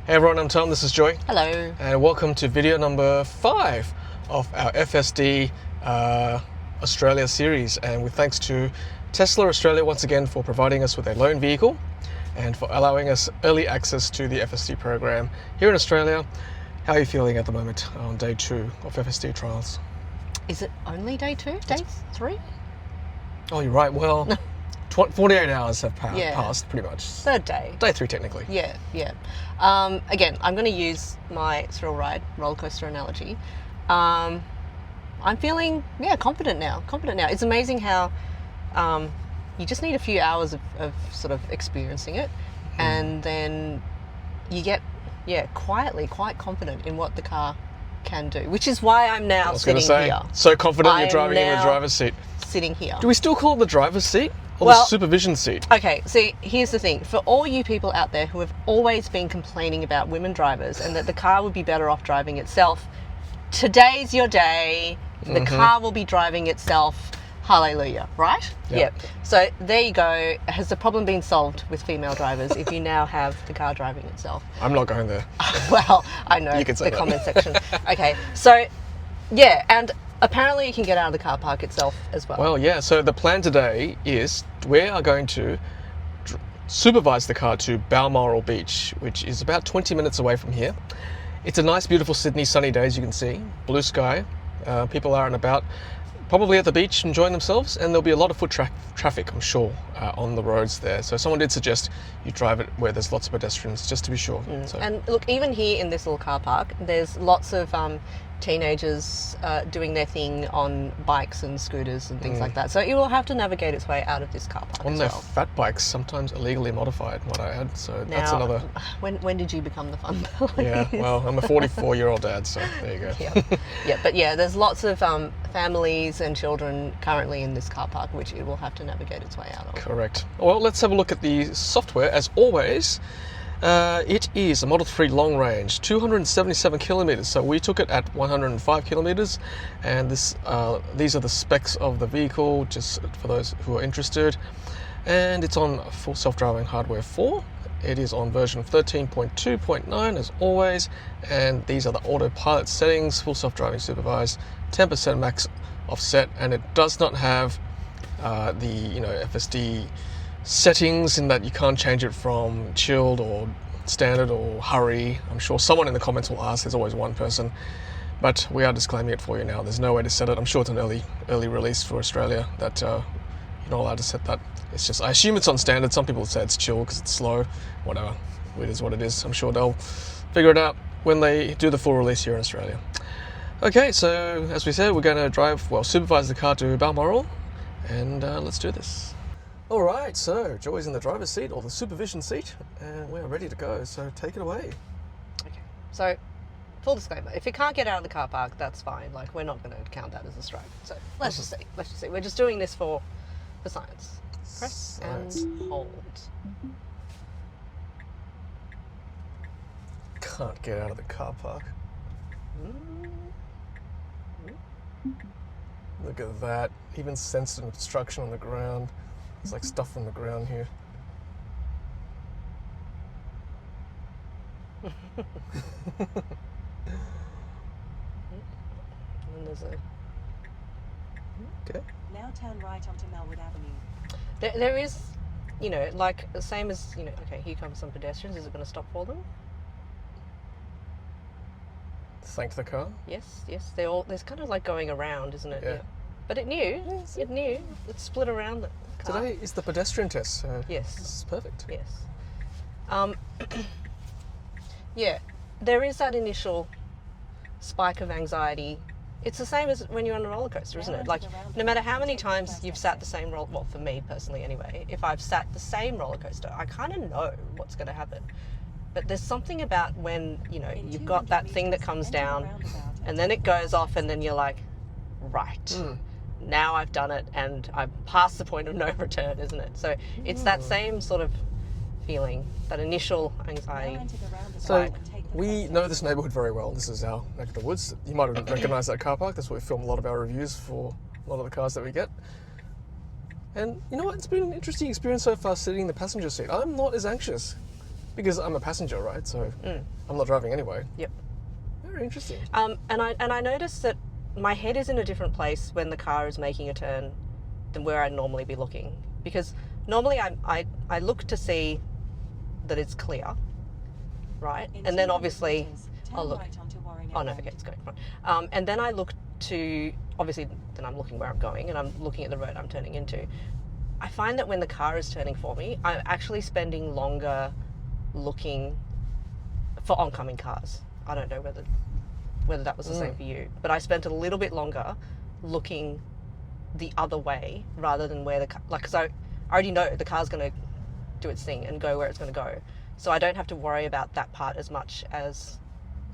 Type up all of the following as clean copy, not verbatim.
Hey everyone, I'm Tom, this is Joy. Hello. And welcome to video number 5 of our FSD Australia series. And with thanks to Tesla Australia once again for providing us with a loan vehicle and for allowing us early access to the FSD program here in Australia. How are you feeling at the moment on day 2 of FSD trials? Is it only day 2? Day 3? Oh, you're right. Well, 48 hours have passed pretty much. Third day. Day 3 technically. Yeah. Again, I'm going to use my thrill ride roller coaster analogy. I'm feeling confident now. It's amazing how you just need a few hours of sort of experiencing it, and then you get quietly quite confident in what the car can do, which is why I'm now sitting here. So confident you're driving in the driver's seat. Sitting here. Do we still call it the driver's seat or the supervision seat? Okay, see, here's the thing. For all you people out there who have always been complaining about women drivers and that the car would be better off driving itself, today's your day. The car will be driving itself. Hallelujah, right? Yep. So there you go. Has the problem been solved with female drivers if you now have the car driving itself? I'm not going there. Well, I know, you can say the comment section. Okay, so and apparently you can get out of the car park itself as well. Well, yeah, so the plan today is we are going to supervise the car to Balmoral Beach, which is about 20 minutes away from here. It's a nice, beautiful Sydney sunny day, as you can see. Blue sky. People are and about, probably at the beach enjoying themselves, and there'll be a lot of foot traffic, I'm sure, on the roads there. So someone did suggest you drive it where there's lots of pedestrians, just to be sure. So. And look, even here in this little car park, there's lots of teenagers doing their thing on bikes and scooters and things like that. So it will have to navigate its way out of this car park on as their well. Fat bikes, sometimes illegally modified, might I add. So now, that's another. When did you become the fun? Yeah, well, I'm a 44-year-old dad, so there you go. But there's lots of families and children currently in this car park, which it will have to navigate its way out of. Correct. Well, let's have a look at the software. As always, it is a Model 3 long range, 277 kilometers. So we took it at 105 kilometers, and these are the specs of the vehicle, just for those who are interested. And it's on full self-driving hardware 4. It is on version 13.2.9 as always, and these are the Autopilot settings, full self-driving supervised, 10% max offset, and it does not have the FSD settings in that you can't change it from chilled or standard or hurry. I'm sure someone in the comments will ask. There's always one person, but we are disclaiming it for you now. There's no way to set it. I'm sure it's an early release for Australia that you're not allowed to set that. It's just, I assume it's on standard. Some people say it's chill because it's slow. Whatever, it is what it is. I'm sure they'll figure it out when they do the full release here in Australia. Okay, so as we said, we're going to supervise the car to Balmoral, and let's do this. All right, so Joy's in the driver's seat or the supervision seat, and we're ready to go. So take it away. Okay. So, full disclaimer: if you can't get out of the car park, that's fine. Like, we're not going to count that as a strike. So let's just see. We're just doing this for science. Press and hold. Can't get out of the car park. Look at that. Even sensed an obstruction on the ground. There's like stuff on the ground here. And there's Okay. Now turn right onto Melwood Avenue. There is, like the same as, okay, here comes some pedestrians. Is it going to stop for them? Thank the car. Yes. There's kind of like going around, isn't it? Yeah. But it knew. It split around the car. Today is the pedestrian test, so yes. This is perfect. Yes. There is that initial spike of anxiety. It's the same as when you're on a roller coaster, isn't it? Like, no matter how many times you've sat the same for me personally anyway, if I've sat the same roller coaster, I kind of know what's going to happen. But there's something about when, you've got that thing that comes down and then it goes off and then you're like, right, now I've done it and I'm past the point of no return, isn't it? So it's that same sort of feeling, that initial anxiety. So we know this neighbourhood very well. This is our neck of the woods. You might have recognised that car park. That's where we film a lot of our reviews for a lot of the cars that we get. And you know what? It's been an interesting experience so far sitting in the passenger seat. I'm not as anxious. Because I'm a passenger, right? So I'm not driving anyway. Yep. Very interesting. And I noticed that my head is in a different place when the car is making a turn than where I'd normally be looking. Because normally I look to see that it's clear, right? And then obviously I'll look. Oh no, okay, it's going fine. And then I look to, obviously then I'm looking where I'm going and I'm looking at the road I'm turning into. I find that when the car is turning for me, I'm actually spending longer looking for oncoming cars. I don't know whether that was the same for you, but I spent a little bit longer looking the other way rather than where the car, like, because I already know the car's going to do its thing and go where it's going to go. So I don't have to worry about that part as much as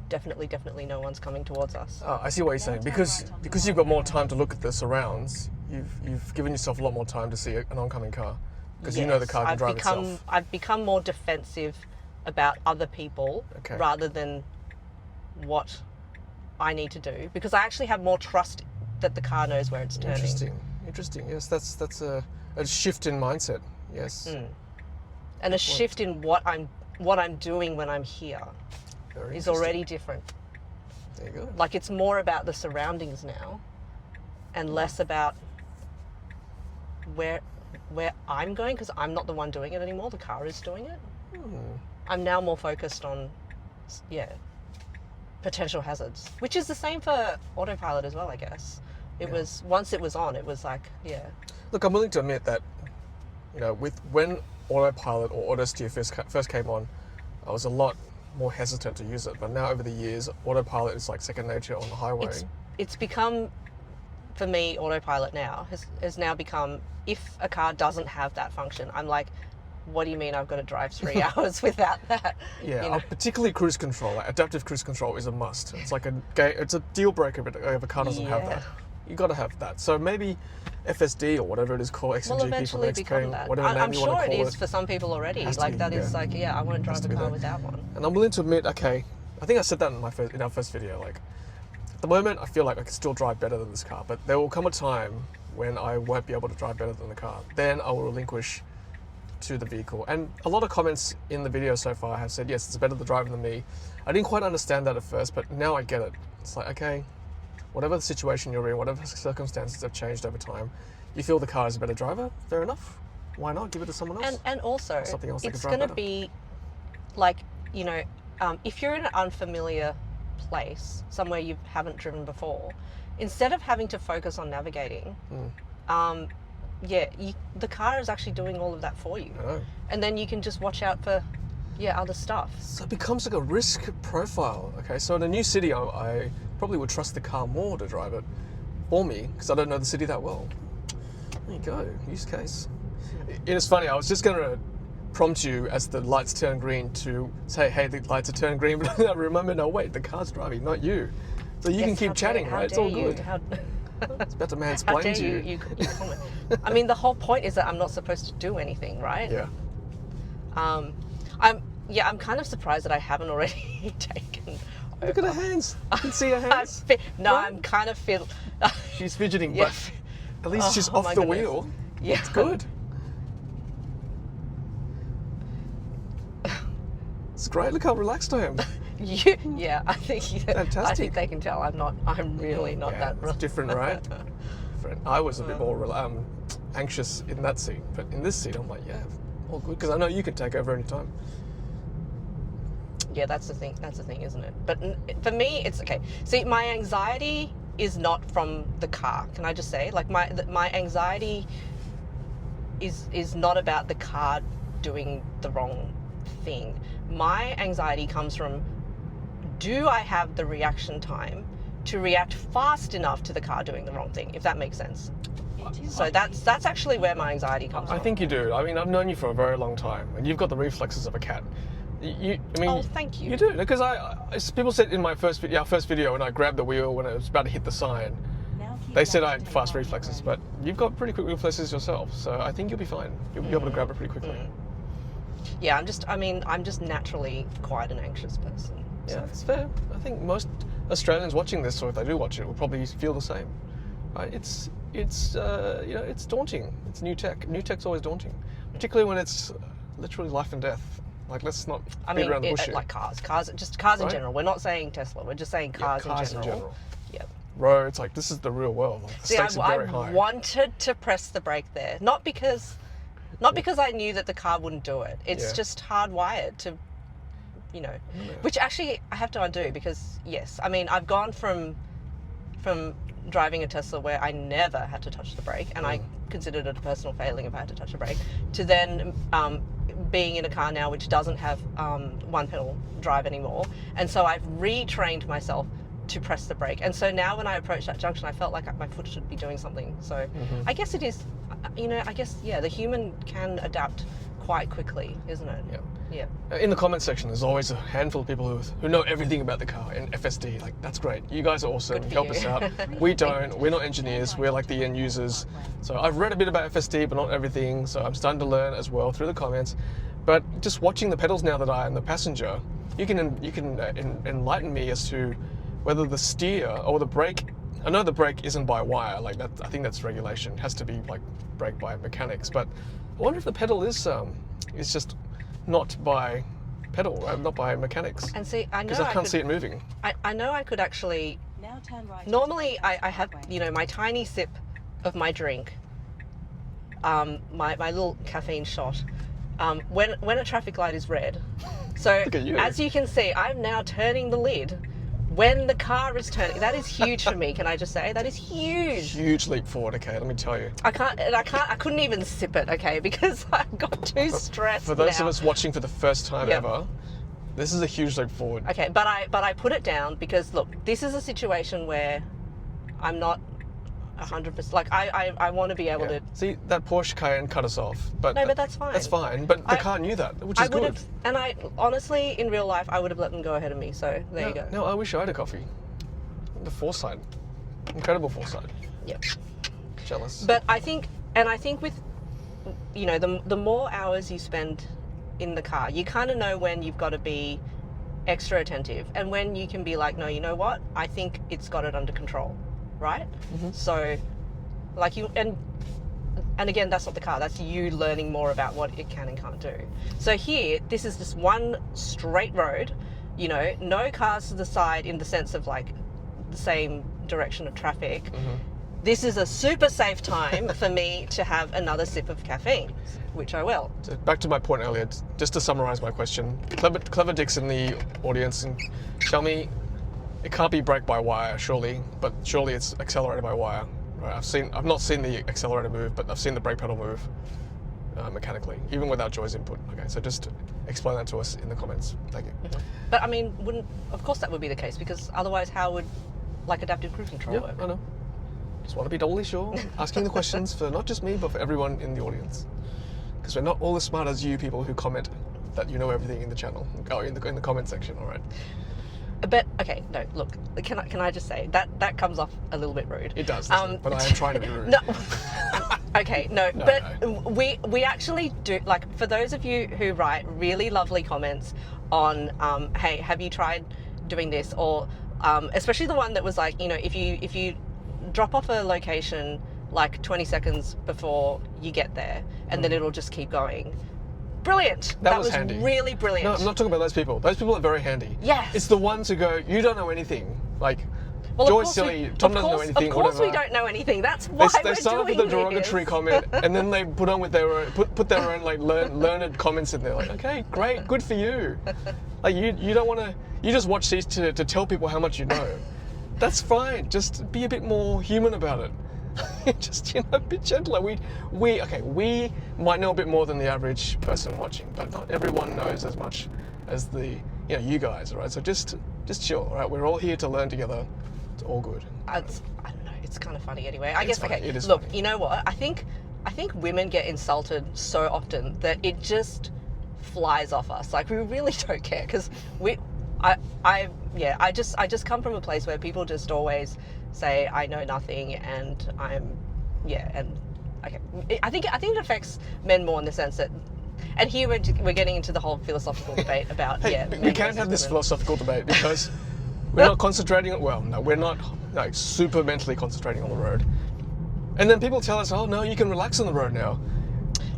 definitely no one's coming towards us. Oh, I see what you're saying. Because you've got more time to look at the surrounds, you've given yourself a lot more time to see an oncoming car. Because you know the car can drive itself. I've become more defensive about other people rather than what I need to do, because I actually have more trust that the car knows where it's turning. Interesting. Yes, that's a shift in mindset. Yes. And a shift in what I'm doing when I'm here is already different. There you go. Like, it's more about the surroundings now and less about where I'm going, because I'm not the one doing it anymore. The car is doing it. I'm now more focused on, potential hazards, which is the same for Autopilot as well, I guess. It was, once it was on, it was like, Look, I'm willing to admit that, when Autopilot or Auto Steer first came on, I was a lot more hesitant to use it. But now over the years, Autopilot is like second nature on the highway. It's become, for me, Autopilot now has now become, if a car doesn't have that function, I'm like, what do you mean I've got to drive 3 hours without that? Yeah, particularly cruise control. Like, adaptive cruise control is a must. It's like it's a deal breaker if a car doesn't have that. You got to have that. So maybe FSD or whatever it is called, XNGP will eventually become that. I'm sure it is for some people already. Like, that is like, I want to drive a car without one. And I'm willing to admit, I think I said that in our first video. Like, at the moment, I feel like I can still drive better than this car, but there will come a time when I won't be able to drive better than the car. Then I will relinquish to the vehicle. And a lot of comments in the video so far have said, yes, it's better to drive than me. I didn't quite understand that at first, but now I get it. It's like, okay, whatever the situation you're in, whatever circumstances have changed over time, you feel the car is a better driver, fair enough. Why not give it to someone else? And also, something else it's going to be like, if you're in an unfamiliar place, somewhere you haven't driven before, instead of having to focus on navigating, the car is actually doing all of that for you. And then you can just watch out for other stuff. So it becomes like a risk profile. Okay, so in a new city, I probably would trust the car more to drive it for me, because I don't know the city that well. There you go, use case. It's funny, I was just going to prompt you as the lights turn green to say, hey, the lights are turning green, but then I remember, no, wait, the car's driving, not you. So you can keep chatting, right? It's all good. It's about to mansplain to you. You comment. I mean, the whole point is that I'm not supposed to do anything, right? Yeah. I'm kind of surprised that I haven't already taken over. Look at her hands. I can see her hands. I'm kind of She's fidgeting, but at least she's off the wheel. Yeah. It's good. It's great. Look how relaxed I am. I think fantastic. I think they can tell I'm really not that it's different, right? Different. I was a bit more anxious in that seat, but in this seat I'm like, all good, because I know you can take over any time. Yeah, that's the thing, isn't it? But for me, it's okay. See, my anxiety is not from the car. Can I just say, like, my anxiety is not about the car doing the wrong thing. My anxiety comes from, do I have the reaction time to react fast enough to the car doing the wrong thing, if that makes sense? So that's actually where my anxiety comes from. I think you do. I mean, I've known you for a very long time, and you've got the reflexes of a cat. Oh, thank you. You do, because people said in my first video when I grabbed the wheel when it was about to hit the sign, they said I had fast reflexes, but you've got pretty quick reflexes yourself, so I think you'll be fine. You'll be able to grab it pretty quickly. Yeah, I'm just naturally quite an anxious person. So. Yeah, it's fair. I think most Australians watching this, or if they do watch it, will probably feel the same. Right? It's daunting. It's new tech. New tech's always daunting, particularly when it's literally life and death. Like, let's not I beat mean, around the bush here. like cars in Right? general. We're not saying Tesla. We're just saying cars, cars in general. Yep. Roads, like, this is the real world. Like, the See, stakes are very I high. wanted to press the brake there, not because I knew that the car wouldn't do it. It's Yeah. just hardwired to, which actually I have to undo because yes, I mean I've gone from driving a Tesla where I never had to touch the brake, and I considered it a personal failing if I had to touch the brake, to then being in a car now which doesn't have one pedal drive anymore, and so I've retrained myself to press the brake, and so now when I approach that junction I felt like my foot should be doing something. So I guess it is, the human can adapt quite quickly, isn't it? Yeah. In the comment section, there's always a handful of people who know everything about the car and FSD. Like, that's great. You guys are awesome. Good for Help you. us out. We don't. We're not engineers. We're like the end users. So I've read a bit about FSD, but not everything. So I'm starting to learn as well through the comments. But just watching the pedals now that I am the passenger, you can enlighten me as to whether the steer or the brake. I know the brake isn't by wire. Like that, I think that's regulation. It has to be like brake by mechanics. But I wonder if the pedal is just not by pedal, right? Not by mechanics. And see, I know Because I can't see it moving. I know I could actually. Now turn right. Normally, I have my tiny sip of my drink, my little caffeine shot, when a traffic light is red. So Look at you. as you can see, I'm now turning the lid when the car is turning. That is huge for me. Can I just say that is huge? Huge leap forward. Okay, let me tell you. I couldn't even sip it. Okay, because I got too stressed. For those now. of us watching for the first time Yep. ever, this is a huge leap forward. Okay, but I put it down because look, this is a situation where I'm not 100%. Like I want to be able Yeah. to. See, that Porsche Cayenne cut us off. But No, but that's fine. That's fine. But the car knew that, which is I would good. have, and I honestly, in real life, I would have let them go ahead of me. So there you go. No, I wish I had a coffee. The foresight. Incredible foresight. Yep. Jealous. But I think with, the more hours you spend in the car, you kind of know when you've got to be extra attentive and when you can be like, no, you know what? I think it's got it under control, right? So, like and again, that's not the car. That's you learning more about what it can and can't do. So here, this is just one straight road. No cars to the side in the sense of like the same direction of traffic. This is a super safe time for me to have another sip of caffeine, which I will. So back to my point earlier, just to summarize my question. Clever dicks in the audience, and tell me, it can't be brake by wire, surely, but surely it's accelerator by wire. Right? I've not seen the accelerator move, but I've seen the brake pedal move mechanically, even without Joy's input. Okay, so just explain that to us in the comments. Thank you. But I mean, of course that would be the case, because otherwise how would adaptive cruise control work? I know. Just want to be doubly sure, asking the questions for not just me, but for everyone in the audience. Because we're not all as smart as you people who comment that you know everything in the channel. Oh, in the comment section, all right. But okay, no, look, can I just say that comes off a little bit rude. It does, doesn't it? But I am trying to be rude. No. Okay, no, No, but no. we actually do, like, for those of you who write really lovely comments on, hey, have you tried doing this? Or especially the one that was like, if you drop off a location like 20 seconds before you get there, and then it'll just keep going. Brilliant. That was handy. Really brilliant. No, I'm not talking about those people. Those people are very handy. Yes. It's the ones who go, you don't know anything. Like, Well, Joy's silly, Tom doesn't know anything, Of course whatever. we don't know anything. That's why They we're start off doing with a derogatory this. comment, and then they put on with their own, put their own like learned comments in there. Like, okay, great, good for you. Like you don't want to. You just watch these to tell people how much you know. That's fine. Just be a bit more human about it. Just a bit gentler. We might know a bit more than the average person watching, but not everyone knows as much as you guys. All right. So just chill. All right. We're all here to learn together. It's all good. I don't know. It's kind of funny anyway. I It's guess funny, okay. it is Look, funny. you know what? I think women get insulted so often that it just flies off us. Like, we really don't care, because I just come from a place where people just always say I know nothing, and okay. I think it affects men more in the sense that, and here we're getting into the whole philosophical debate about Hey, men we can't versus have this women. philosophical debate because we're not concentrating. Well, no, we're not super mentally concentrating on the road. And then people tell us, oh no, you can relax on the road now.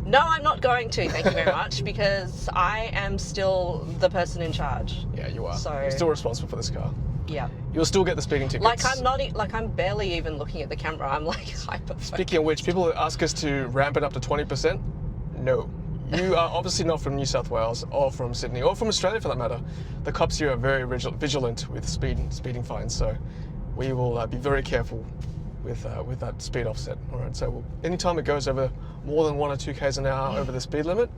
No, I'm not going to, thank you very much, because I am still the person in charge. Yeah, you are. So- You're still responsible for this car. Yeah. You'll still get the speeding tickets. Like I'm not, I'm barely even looking at the camera. I'm like hyper. Speaking of which, people ask us to ramp it up to 20%. No. You are obviously not from New South Wales or from Sydney or from Australia for that matter. The cops here are very vigilant with speeding fines, so we will be very careful with that speed offset. All right, so anytime it goes over more than 1 or 2 k's an hour over the speed limit,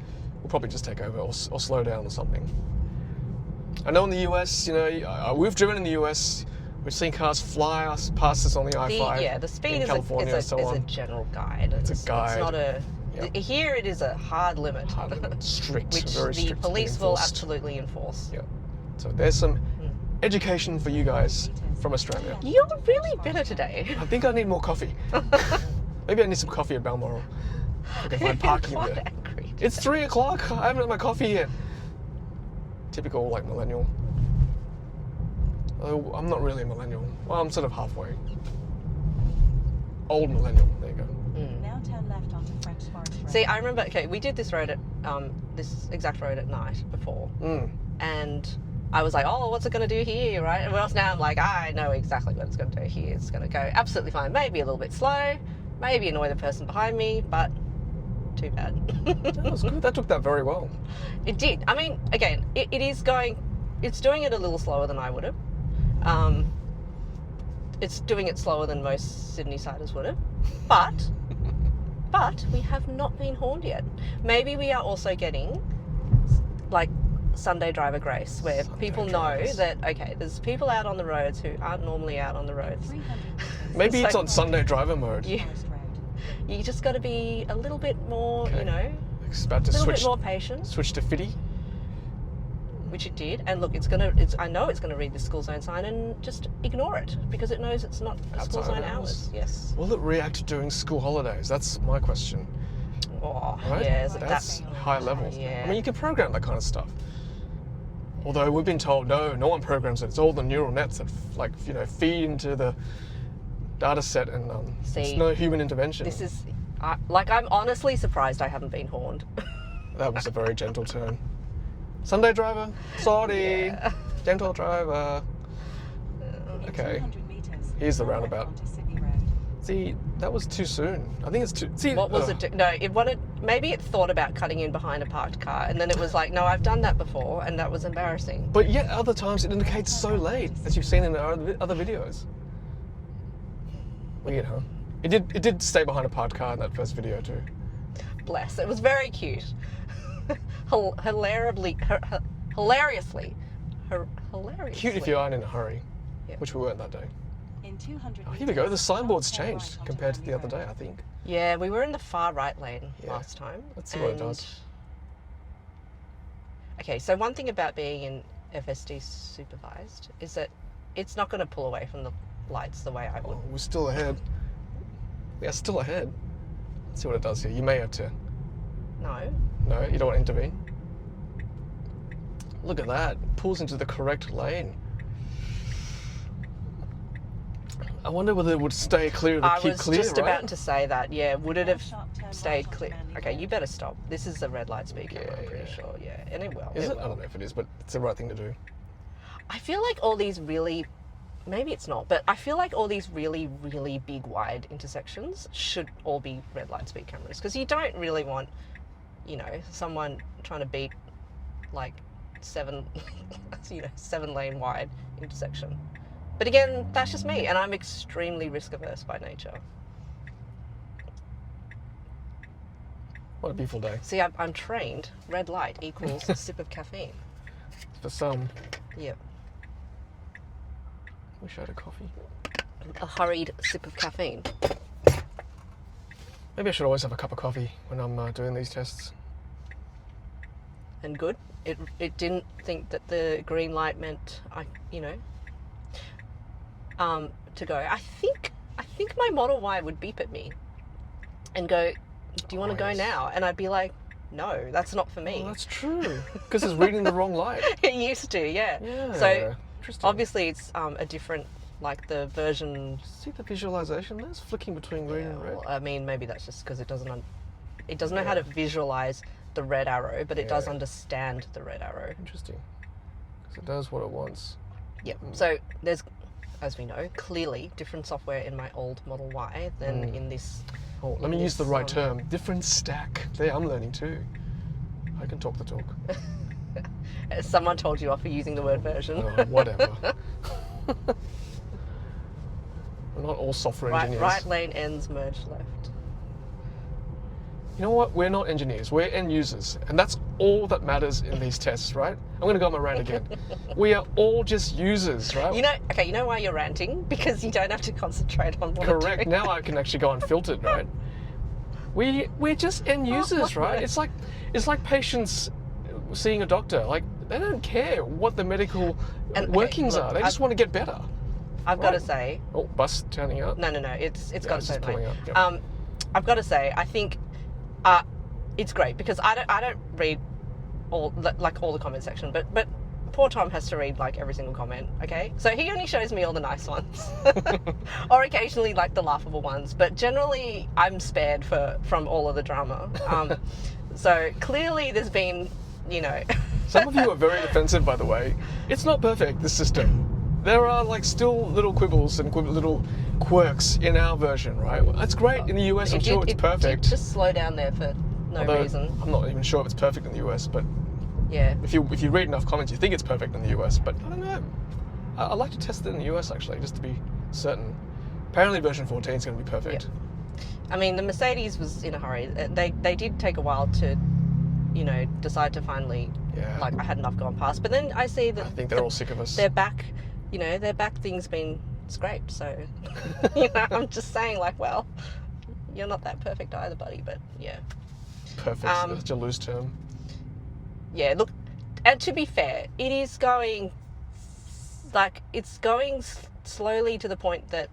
we'll probably just take over or slow down or something. I know in the US, you know, we've driven in the US. We've seen cars fly past us on the I-5. The speed in is California and so a on. general guide. It's a guide. It's not a. Yep. Here it is a hard limit. Strict, which very the strict. police will enforced. absolutely enforce. Yeah. So there's some education for you guys from Australia. You're really bitter today. I think I need more coffee. Maybe I need some coffee at Balmoral. I can find parking Quite there. angry. It's 3 o'clock. I haven't had my coffee yet. Typical, like, millennial. Oh, I'm not really a millennial. Well, I'm sort of halfway. Old millennial. There you go. Now turn left onto French Forest Road. See, I remember. Okay, we did this road at this exact road at night before, and I was like, "Oh, what's it going to do here?" Right? And else now I'm like, "I know exactly what it's going to do here. It's going to go absolutely fine. Maybe a little bit slow, maybe annoy the person behind me, but too bad." That was good. That took that very well. It did. I mean, again, it is going. It's doing it a little slower than I would have. It's doing it slower than most Sydney-siders would have, but we have not been horned yet. Maybe we are also getting like Sunday driver grace, where people know that there's people out on the roads who aren't normally out on the roads. 300 meters. Maybe it's So- on Sunday driver mode. You, Forest Road. you just got to be a little bit more, Okay. you know, It's about to a little switch bit more patient, switch to Fitty. which it did. And look, I know it's gonna read the school zone sign and just ignore it because it knows it's not school Outside zone hours. hours. Yes. Will it react during school holidays? That's my question. Oh, Right? yeah. Is it That's that? high level. Yeah. I mean, you can program that kind of stuff. Although we've been told no one programs it. It's all the neural nets that feed into the data set, and there's See, no human intervention. This is, I'm honestly surprised I haven't been horned. That was a very gentle turn. Sunday driver, sorry, Yeah. gentle driver. In Okay. 200 meters, Here's the turn left roundabout. onto Sydney Road. See, that was too soon. I think it's too. See, What was it? No, it wanted. Maybe it thought about cutting in behind a parked car, and then it was like, "No, I've done that before," and that was embarrassing. But yet other times it indicates so late, as you've seen in our other videos. Weird, huh? It did stay behind a parked car in that first video too. Bless. It was very cute. Hilariously. Cute if you aren't in a hurry, Yep. which we weren't that day. In 200 Oh, here we go. The meters, signboard's turn right changed onto compared to the Nanny other Road. day, I think. Yeah, we were in the far right lane Yeah. last time. Let's see what it and- does. Okay, so one thing about being in FSD Supervised is that it's not going to pull away from the lights the way I would. Oh, we're still ahead. We are still ahead. Let's see what it does here. You may have to. No. No, you don't want to intervene. Look at that. Pulls into the correct lane. I wonder whether it would stay clear I to keep was clear, just right? about to say that. Yeah, would it have Sharp turn right stayed onto clear? Nanny Okay, Road. you better stop. This is a red light speed camera, I'm Yeah, pretty yeah. sure. Yeah, and it will. Is it? will. I don't know if it is, but it's the right thing to do. I feel like all these really, maybe it's not, but I feel like all these really, really big wide intersections should all be red light speed cameras because you don't really want, someone trying to beat like 7 lane wide intersection. But again, that's just me, and I'm extremely risk averse by nature. What a beautiful day. See, I'm trained. Red light equals a sip of caffeine. For some, Yep. wish I had a coffee. A hurried sip of caffeine. Maybe I should always have a cup of coffee when I'm doing these tests. And good. It didn't think that the green light meant to go. I think my Model Y would beep at me and go, "Do you want to go yes. now?" And I'd be like, "No, that's not for me." Oh, that's true. Because it's reading the wrong light. It used to, yeah. Yeah. So interesting. obviously it's a different, like the version. See the visualization there? It's flicking between green and red. Well, I mean, maybe that's just because it doesn't It doesn't know how to visualize the red arrow, but it does Yeah. understand the red arrow. Interesting. So it does what it wants. Yep. So there's, as we know, clearly different software in my old Model Y than in this. Oh, let me in use the this, right term. Different stack. There, I'm learning too. I can talk the talk. Someone told you off for using the word version. Oh, whatever. We're not all software engineers. Right lane ends, merge left. You know what? We're not engineers. We're end users. And that's all that matters in these tests, right? I'm going to go on my rant again. We are all just users, right? You know why you're ranting? Because you don't have to concentrate on what I'm Correct. doing. Now I can actually go unfiltered, right? We're just end users, right? It's like patients seeing a doctor. Like, they don't care what the medical workings look, are. They just want to get better. I've got to say, Oh, bus turning out. no, it's got to it's say, just pulling mate. up, yep. I've got to say, I think it's great because I don't read all the comment section, but poor Tom has to read like every single comment. Okay, so he only shows me all the nice ones, or occasionally like the laughable ones. But generally, I'm spared from all of the drama. So clearly, there's been, Some of you are very defensive, by the way. It's not perfect, this system. There are like still little quibbles and little quirks in our version, right? That's great in the US. I'm sure it's perfect. Just slow down there for no Although, reason. I'm not even sure if it's perfect in the US, but Yeah. if you read enough comments, you think it's perfect in the US. But I don't know. I'd like to test it in the US actually, just to be certain. Apparently, version 14 is going to be perfect. I mean, the Mercedes was in a hurry. They did take a while to, decide to finally, Yeah. I had enough gone past. But then I see that I think they're all sick of us. they're back, their back thing's been scraped. So, I'm just saying, well, you're not that perfect either, buddy. But yeah. Perfect. That's a loose term. Yeah, look, and to be fair, it is going, it's going slowly to the point that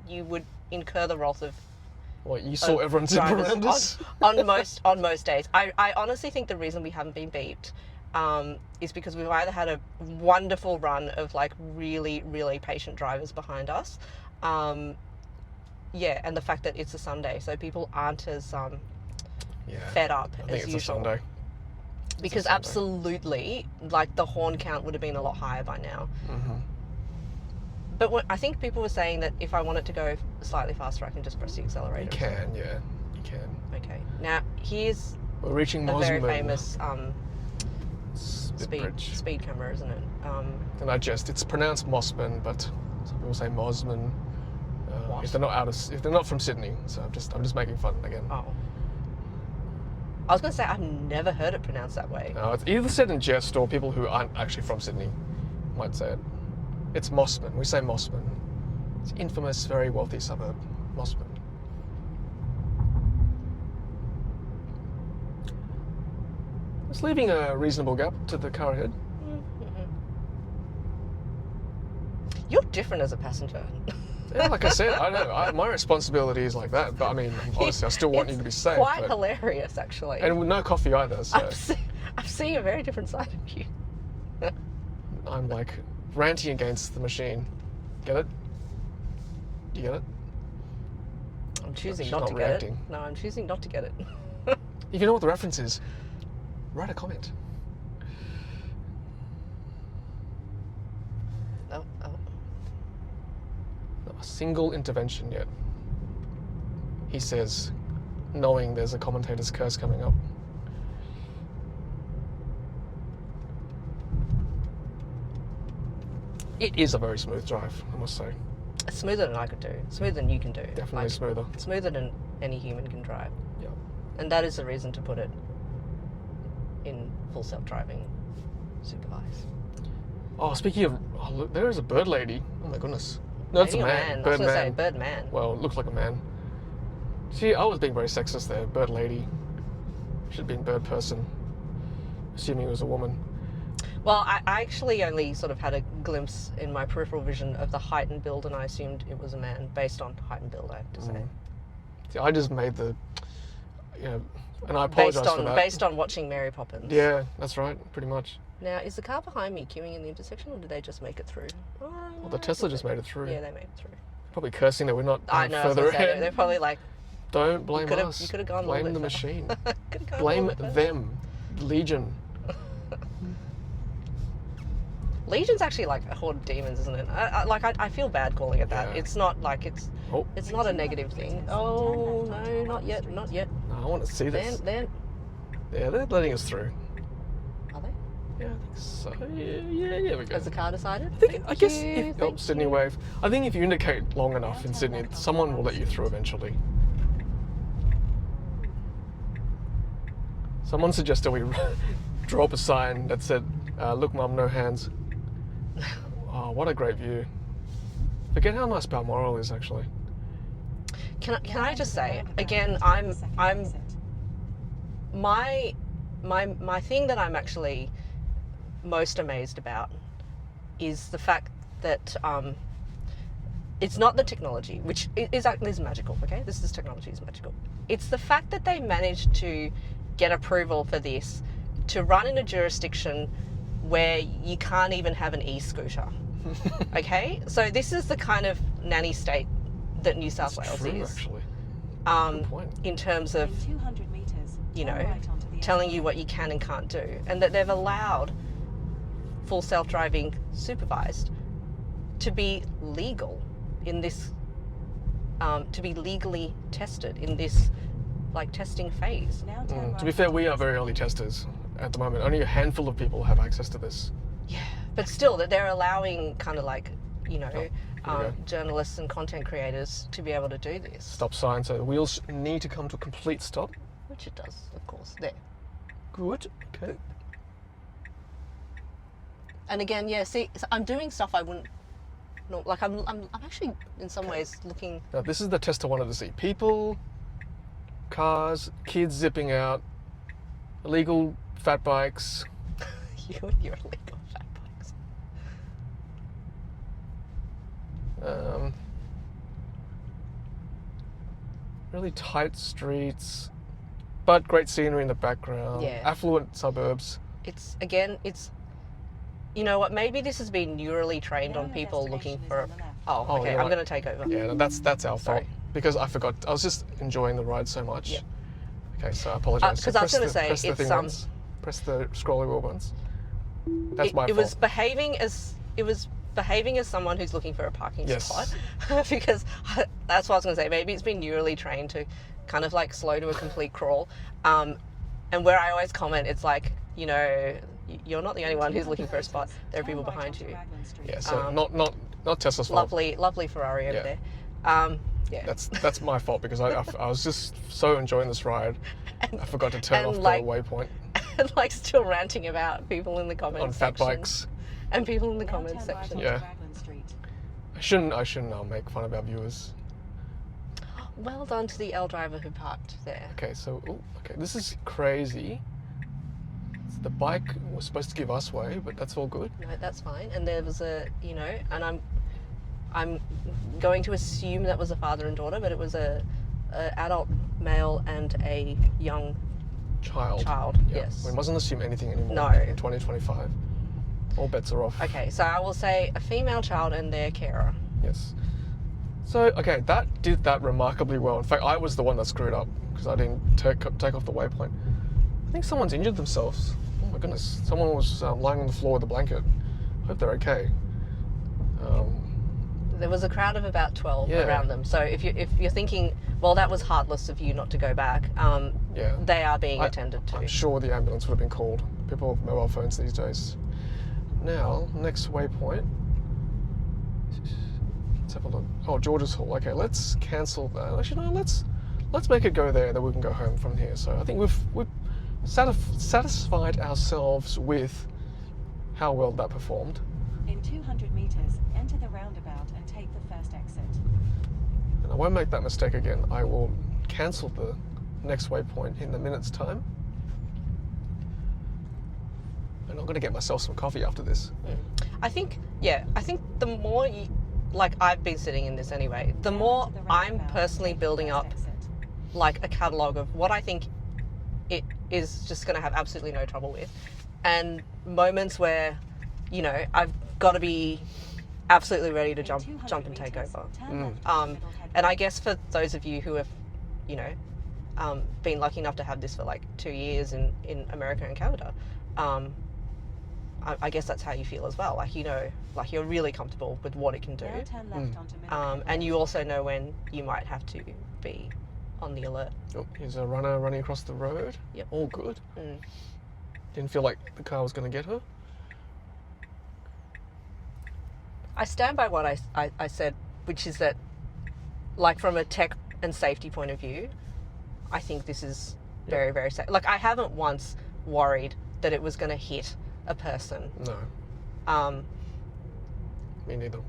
you would incur the wrath of What, you saw everyone zip drivers around us? on most days. I honestly think the reason we haven't been beeped is because we've either had a wonderful run of really, really patient drivers behind us. And the fact that it's a Sunday, so people aren't as fed up I as think it's usual. a Sunday. Because Sunday. absolutely, the horn count would have been a lot higher by now. Mm-hmm. But I think people were saying that if I want it to go slightly faster, I can just press the accelerator. You can, yeah. You can. Okay. Now, here's We're reaching a very Mosman. famous Bridge. speed camera, isn't it? And it's pronounced Mosman, but some people say Mosman. What? If they're not from Sydney, so I'm just making fun again. Oh. I was going to say, I've never heard it pronounced that way. No, it's either said in jest or people who aren't actually from Sydney might say it. It's Mosman. We say Mosman. It's an infamous, very wealthy suburb, Mosman. It's leaving a reasonable gap to the car ahead. You're different as a passenger. Yeah, like I said, I know my responsibility is like that. But I mean, honestly, I still want you to be safe. Quite but- hilarious, actually. And with no coffee either, so I'm seeing a very different side of you. I'm like ranting against the machine. Get it? Do you get it? I'm choosing She's not not to reacting. get it. No, I'm choosing not to get it. If you know what the reference is, write a comment. Oh. Not a single intervention yet. He says, knowing there's a commentator's curse coming up. It is a very smooth drive, I must say. Smoother than I could do. Smoother than you can do. Definitely smoother. Smoother than any human can drive. Yeah. And that is the reason to put it in full self-driving supervised. Oh, speaking of, look, there is a bird lady. Oh my goodness. No, it's a Maybe man. I was Bird going to say man. bird man. Well, it looks like a man. See, I was being very sexist there. Bird lady. Should have been bird person. Assuming it was a woman. Well, I actually only sort of had a glimpse in my peripheral vision of the height and build, and I assumed it was a man based on height and build, I have to say. See, I just made the, and I apologise for that. Based on watching Mary Poppins. Yeah, that's right, pretty much. Now, is the car behind me queuing in the intersection, or did they just make it through? Well, the Tesla just made it through. Yeah, they made it through. Probably cursing that we're not I know, I was further gonna say, ahead. they're probably like, Don't blame could've- us. you could've gone a Blame little the bit machine. Could've gone a Blame little bit further. them. Legion. Legion's actually like a horde of demons, isn't it? I feel bad calling it that. Yeah. It's not like it's Oh, not a negative thing. Oh no, not yet, not yet. I want to see this. Then Yeah, they're letting us through. are they? Yeah, I think so. Yeah, we go. Has the car decided? I guess if Sydney wave. I think if you indicate long enough in Sydney, someone will let you through eventually. Someone suggested we draw up a sign that said, "Look, Mum, no hands." Oh, what a great view! Forget how nice Balmoral is, actually. Can I just say again? I'm my thing that I'm actually most amazed about is the fact that it's not the technology, which is magical. Okay, this technology is magical. It's the fact that they managed to get approval for this to run in a jurisdiction where you can't even have an e-scooter. Okay, so this is the kind of nanny state that New South Wales True, is. actually. Good point. In terms of, In 200 meters, you turn know, right onto the telling you exit. what you can and can't do, and that they've allowed full self-driving supervised to be legal in this, to be legally tested in this like testing phase. Now turn right To be fair, onto we the are very early testers at the moment. Only a handful of people have access to this. Yeah, but still, that they're allowing kind of like, you know, we go. journalists and content creators to be able to do this, Stop sign, so the wheels need to come to a complete stop. which it does, of course. There. Good. Okay. And again, yeah. See, so I'm doing stuff I wouldn't. No, like I'm actually in some ways looking. Now this is the test I wanted to see. People, cars, kids zipping out, illegal fat bikes. You're illegal fat bikes. Really tight streets, but great scenery in the background. Yeah. Affluent suburbs. It's again, you know what? Maybe this has been neurally trained Now on your people looking destination is for. on the left. Oh, Oh, okay. you're I'm right. going to take over. Yeah, that's our Sorry. fault because I forgot. I was just enjoying the ride so much. Yeah. Okay, so I apologise. 'cause I was gonna say, press the it's, thing once. Press the scrolling wheel once. That's my It fault. was behaving as someone who's looking for a parking Yes. spot, because that's what I was going to say. Maybe it's been neurally trained to kind of like slow to a complete crawl. And where I always comment, it's like, you know, you're not the only one who's looking for a spot. There are Turn people right behind onto you. Raglan Street. Yeah, so not Tesla's fault. Lovely Ferrari over Yeah. there. Yeah. That's my fault because I was just so enjoying this ride. I forgot to turn and off like- the waypoint And like still ranting about people in the comments on fat section. bikes. And people in the Now comments turn right section. onto Yeah. Raglan Street. I shouldn't make fun of our viewers. Well done to the L driver who parked there. Okay, so okay, this is crazy. The bike was supposed to give us way, but that's all good. No, that's fine. And there was and I'm going to assume that was a father and daughter, but it was a adult male and a young Child. Yeah. yes. We mustn't assume anything anymore. No. In 2025, all bets are off. Okay, so I will say a female child and their carer. Yes. So okay, that did that remarkably well. In fact, I was the one that screwed up because I didn't take off the waypoint. I think someone's injured themselves. Oh my goodness! Someone was lying on the floor with a blanket. Hope they're okay. There was a crowd of about 12 Yeah. around them. So if you're thinking, well, that was heartless of you not to go back, Yeah. they are being attended to. I'm sure the ambulance would have been called. People have mobile phones these days. Now, next waypoint. Let's have a look. Oh, George's Hall. Okay, let's cancel that. Actually, no, let's make it go there, then we can go home from here. So I think we've satisfied ourselves with how well that performed. In 200 meters, enter the roundabout and take the first exit. And I won't make that mistake again. I will cancel the next waypoint in a minute's time. And I'm going to get myself some coffee after this. I think the more you, like I've been sitting in this anyway, the more Enter the I'm roundabout and personally take the building first up exit. like a catalogue of what I think it is just going to have absolutely no trouble with, and moments where, you know, I've got to be absolutely ready to In jump 200 and take meters, over. turn left onto And Middlehead I Road. guess for those of you who have you know, been lucky enough to have this for like 2 years in America and Canada, I guess that's how you feel as well. Like, you know, like you're really comfortable with what it can do. Now turn left onto middle And you also know when you might have to be on the alert. Oh, here's a runner running across the road. Yep. All good. Mm. Didn't feel like the car was going to get her. I stand by what I said, which is that, like, from a tech and safety point of view, I think this is very, very safe. Like, I haven't once worried that it was going to hit a person. No. Me neither.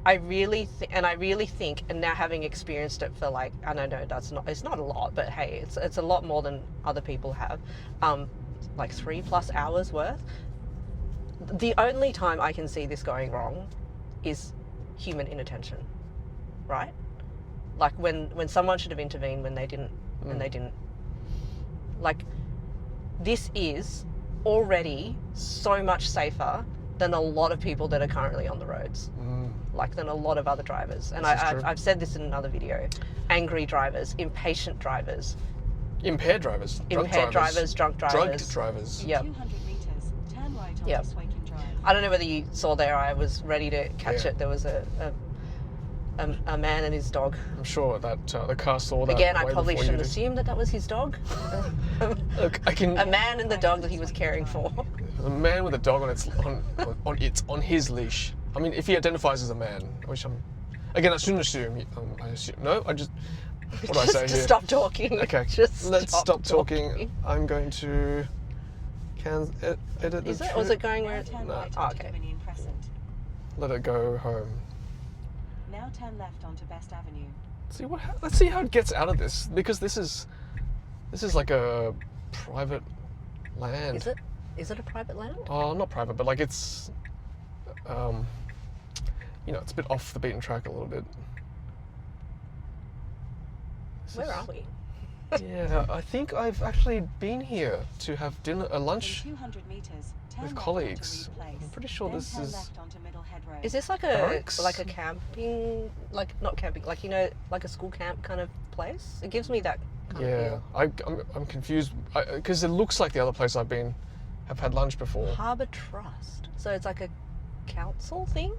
I really think, and now having experienced it for, like, I don't know, it's not a lot, but hey, it's a lot more than other people have, like 3+ hours worth. The only time I can see this going wrong is human inattention, right? Like when someone should have intervened when they didn't, and they didn't. Like, this is already so much safer than a lot of people that are currently on the roads. Like, than a lot of other drivers. And I've said this in another video. Angry drivers, impatient drivers. Impaired drivers. Impaired drivers, drunk drivers. Drugged drivers. Yep. 200 metres, turn right onto Yep. Swakin Drive. I don't know whether you saw there, I was ready to catch Yeah. it. There was a man and his dog. I'm sure that the car saw that. Again, I way probably before you shouldn't did. assume that was his dog. Look, I can. A man and the dog that he was caring for. A man with a dog on his leash. I mean, if he identifies as a man, which again, I shouldn't assume. No, I just. What do I say Just here? stop talking. Okay, Just let's stop talking. I'm going to edit the Is it? Or is it going where? Now turn No. right Oh, onto okay. Dominion Crescent. let it go home. Now turn left onto Best Avenue. Let's see how it gets out of this, because this is like a private land. Is it? Is it a private land? Oh, not private, but like it's, it's a bit off the beaten track a little bit. Where are we? Yeah, I think I've actually been here to have lunch In 200 metres, turn with left colleagues. onto Reed Place. I'm pretty sure Then this turn is. left onto Middle Head Road. Is this like Quirks? a camping, like not camping, like, you know, like a school camp kind of place? It gives me that kind of Yeah, feel. I'm confused because it looks like the other place I've had lunch before. Harbour Trust. So it's like a council thing?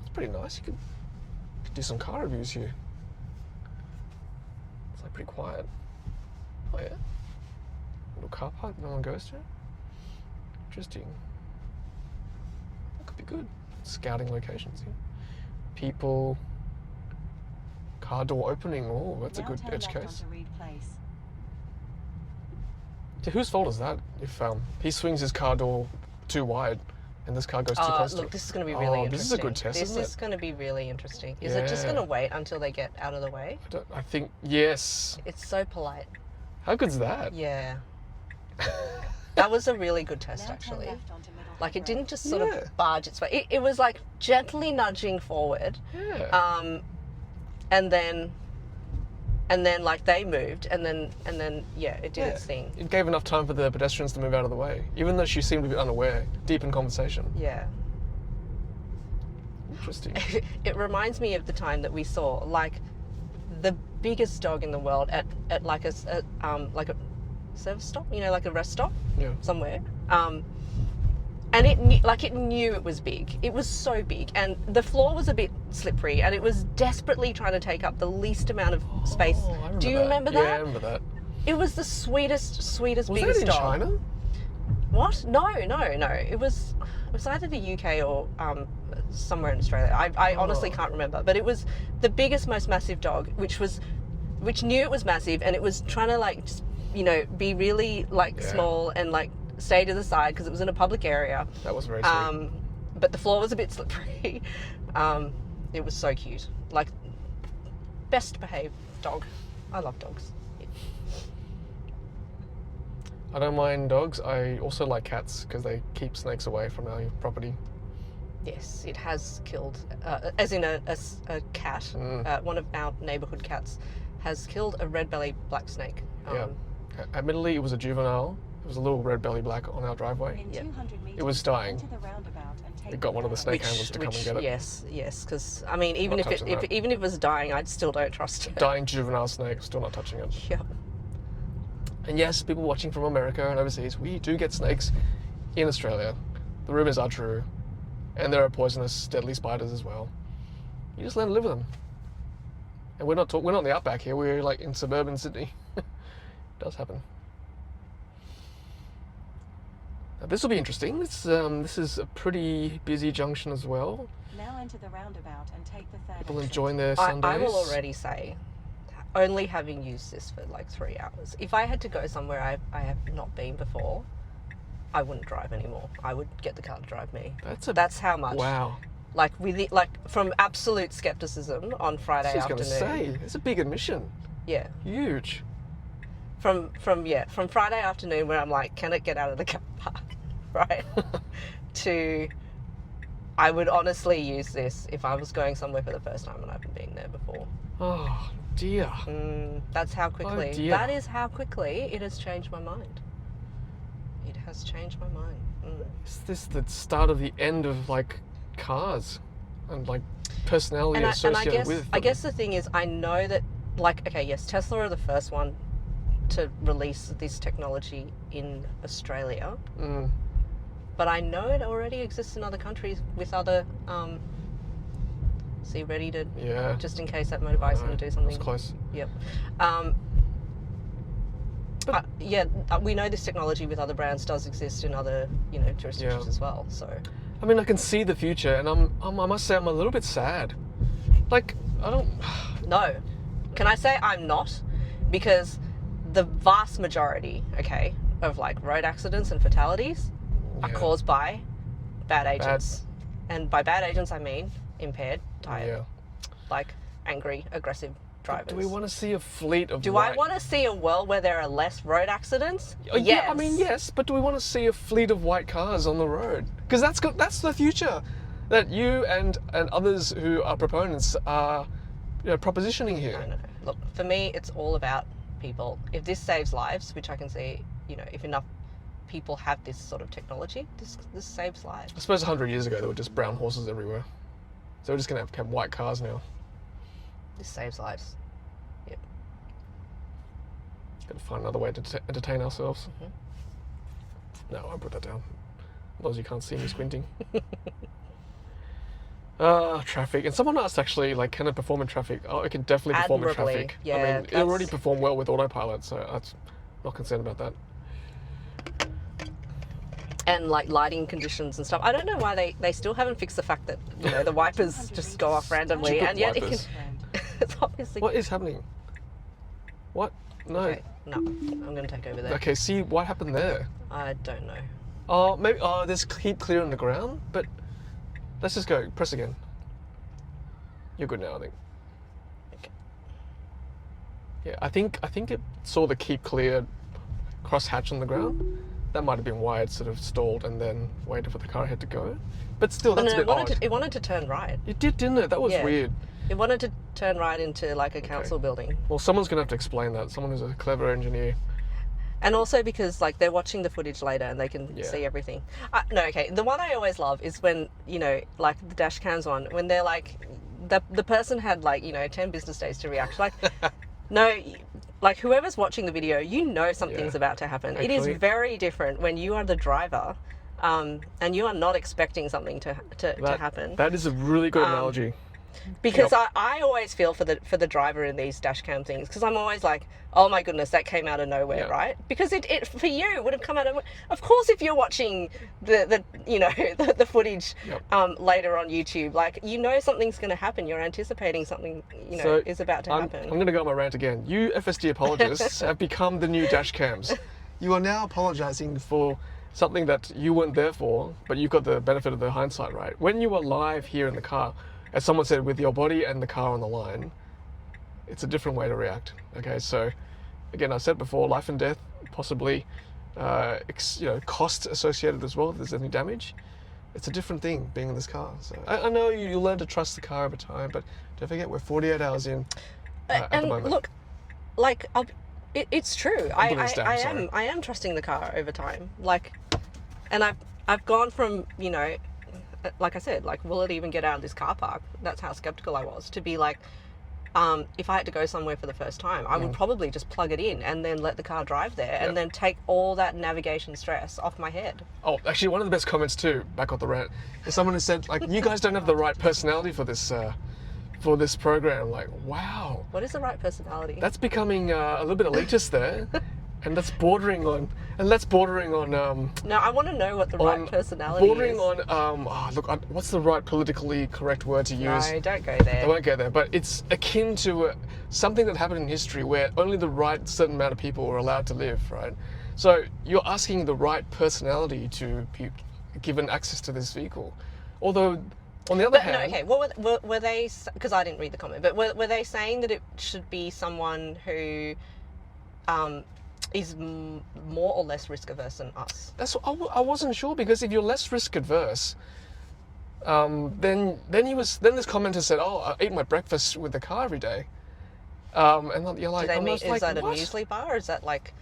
It's pretty nice. You could do some car reviews here. It's like pretty quiet. Oh yeah. Little car park no one goes to. Interesting. That could be good. Scouting locations here. People. Car door opening. Oh, that's Now a good turn edge left case. onto Reed Place. Yeah, whose fault is that if he swings his car door too wide and this car goes too close to Look, it? this is going to be really interesting. This is a good test, This isn't is it? going to be really interesting. Is it just going to wait until they get out of the way? I think, yes. It's so polite. How good's that? Yeah. That was a really good test, Now turn actually. left onto Middle Like, Head it didn't Road. just sort Yeah. of barge its way. It was like gently nudging forward. Yeah. And then like they moved, and then yeah, it did its thing. It gave enough time for the pedestrians to move out of the way, even though she seemed a bit unaware, deep in conversation. Yeah. Interesting. It reminds me of the time that we saw like the biggest dog in the world at like a service stop, you know, like a rest stop Yeah. somewhere. And it knew it was big. It was so big, and the floor was a bit slippery, and it was desperately trying to take up the least amount of space. Oh, I remember Do you that. remember that? Yeah, I remember that. It was the sweetest, Was biggest that in dog. China? What? No. It was either the UK or somewhere in Australia. I honestly can't remember. But it was the biggest, most massive dog, which knew it was massive, and it was trying to like just, you know, be really like small and like stay to the side because it was in a public area. That was very sweet. But the floor was a bit slippery. It was so cute. Like, best behaved dog. I love dogs. I don't mind dogs. I also like cats because they keep snakes away from our property. Yes, it has killed, as in a cat. One of our neighbourhood cats has killed a red-bellied black snake. Yeah. Admittedly, it was a juvenile. It was a little red belly black on our driveway. In 200 metres, It was dying. enter the roundabout and take We got one of the snake handlers to come and get it. Yes, because I mean, even Not if touching that. even if it was dying, I still don't trust it. Dying juvenile snake, still not touching it. Yep. And yes, people watching from America and overseas, we do get snakes in Australia. The rumours are true. And there are poisonous, deadly spiders as well. You just let them live with them. And we're not in the outback here, we're like in suburban Sydney. It does happen. Now, this will be interesting. This is a pretty busy junction as well. Now enter the roundabout and take the third People exit. enjoying their Sundays. I will already say, only having used this for like 3 hours, if I had to go somewhere I have not been before, I wouldn't drive anymore. I would get the car to drive me. That's how much. Wow. Like from absolute skepticism on Friday I was afternoon. going to say, it's a big admission. Yeah. Huge. From Friday afternoon where I'm like, can it get out of the car park, right? To, I would honestly use this if I was going somewhere for the first time and I haven't been there before. Oh dear. That's how quickly. Oh, dear. That is how quickly it has changed my mind. It has changed my mind. Is this the start of the end of like cars and like personality associated with them? I guess the thing is, I know that, like, okay, yes, Tesla are the first one to release this technology in Australia, but I know it already exists in other countries with other. So you ready to? Yeah. Just in case that motorbike's going to do something. That's close. Yep. We know this technology with other brands does exist in other, jurisdictions as well. So. I mean, I can see the future, and I must say I'm a little bit sad. Like, I don't. No. Can I say I'm not? Because the vast majority, of like road accidents and fatalities are caused by bad agents. And by bad agents, I mean impaired, tired, like angry, aggressive drivers. Do we want to see a fleet of I want to see a world where there are less road accidents? Yes. Yeah, I mean, yes, but do we want to see a fleet of white cars on the road? Because that's the future that you and others who are proponents are propositioning here. No. Look, for me, it's all about people. If this saves lives, which I can see, if enough people have this sort of technology, this saves lives. I suppose 100 years ago there were just brown horses everywhere. So we're just going to have white cars now. This saves lives. Yep. Got to find another way to entertain ourselves. No, I won't put that down. Otherwise you can't see me squinting. Traffic. And someone asked actually, like, can it perform in traffic? Oh, it can definitely perform in Admirably, traffic. yeah, I mean, it already performed well with Autopilot, so I'm not concerned about that. And like lighting conditions and stuff. I don't know why they still haven't fixed the fact that the wipers just go off randomly, Stupid and yet wipers. it's obviously. What is happening? What? No. Okay, no, I'm going to take over there. Okay, see what happened there? I don't know. Oh, maybe. Oh, there's keep clear on the ground, but let's just go. Press again. You're good now, I think. Okay. Yeah, I think it saw the keep clear cross hatch on the ground. That might have been why it sort of stalled and then waited for the car ahead to go. But still, that's a bit odd. It wanted to turn right. It did, didn't it? That was weird. It wanted to turn right into like a council building. Well, someone's going to have to explain that. Someone who's a clever engineer. And also because like they're watching the footage later and they can see everything. The one I always love is when, like the dash cams one, when they're like, the person had like, 10 business days to react. Like, no, like whoever's watching the video, something's about to happen. Actually, it is very different when you are the driver and you are not expecting something to happen. That is a really good analogy. Because I always feel for the driver in these dash cam things, because I'm always like, oh my goodness, that came out of nowhere, right? Because it for you would have come out of course, if you're watching the footage later on YouTube, like something's going to happen. You're anticipating something is about to happen. I'm going to go on my rant again. You FSD apologists have become the new dash cams. You are now apologising for something that you weren't there for, but you've got the benefit of the hindsight, right? When you were live here in the car, as someone said, with your body and the car on the line, it's a different way to react. Okay, so again, I said before, life and death, possibly, cost associated as well if there's any damage. It's a different thing being in this car. So I know you learn to trust the car over time, but don't forget we're 48 hours in at the moment. Look, like it's true. I am trusting the car over time. Like, and I've gone from like I said, like, will it even get out of this car park? That's how skeptical I was. To be like, if I had to go somewhere for the first time, I would probably just plug it in and then let the car drive there and then take all that navigation stress off my head. Oh, actually, one of the best comments too, back on the rant, is someone who said, like, you guys don't have the right personality for this program. Like, wow. What is the right personality? That's becoming a little bit elitist there. And that's bordering on... No, I want to know what the right personality bordering is. on... what's the right politically correct word to use? No, don't go there. I won't go there, but it's akin to something that happened in history where only the right certain amount of people were allowed to live, right? So you're asking the right personality to be given access to this vehicle. Although, on the other hand... No, okay, were they... Because I didn't read the comment, but were they saying that it should be someone who... is more or less risk averse than us? I wasn't sure, because if you're less risk adverse, then this commenter said, "Oh, I eat my breakfast with the car every day," and you're like, is that a what? muesli bar? Or is that like,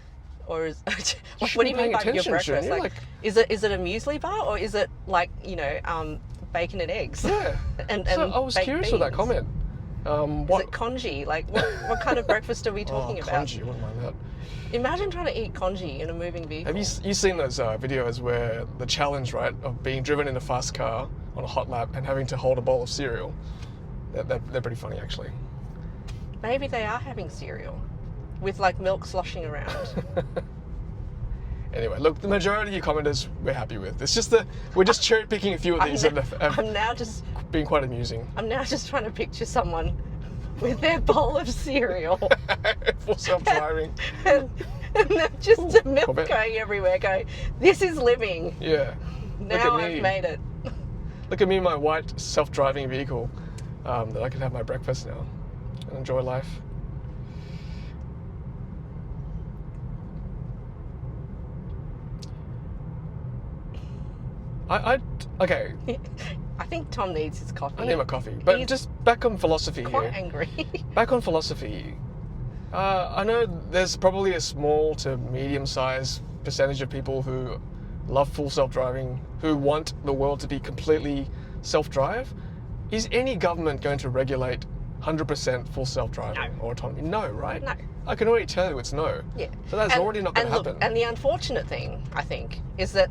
or is should what do be you mean by paying your attention, breakfast? shouldn't you? Like, is it a muesli bar, or is it like, you know, bacon and eggs? Yeah. and So I was baked curious with that beans? comment. Is it congee? Like, what kind of breakfast are we talking about? Congee, wouldn't mind that. Imagine trying to eat congee in a moving vehicle. Have you seen those videos where the challenge, right, of being driven in a fast car on a hot lap and having to hold a bowl of cereal? They're pretty funny, actually. Maybe they are having cereal with like milk sloshing around. Anyway, look, the majority of your commenters we're happy with. It's just we're just cherry picking a few of these that have I'm now just been quite amusing. I'm now just trying to picture someone with their bowl of cereal. Full self-driving. and then just the milk going everywhere, going, this is living. Yeah. Now I've made it. Look at me in my white self-driving vehicle, that I can have my breakfast now and enjoy life. Okay. I think Tom needs his coffee. I need my coffee. But He's just back on philosophy quite here. angry. Back on philosophy. I know there's probably a small to medium-sized percentage of people who love full self-driving, who want the world to be completely self-drive. Is any government going to regulate 100% full self-driving or autonomy? No, right? No. I can already tell you it's no. Yeah. So that's already not going to happen. And the unfortunate thing, I think, is that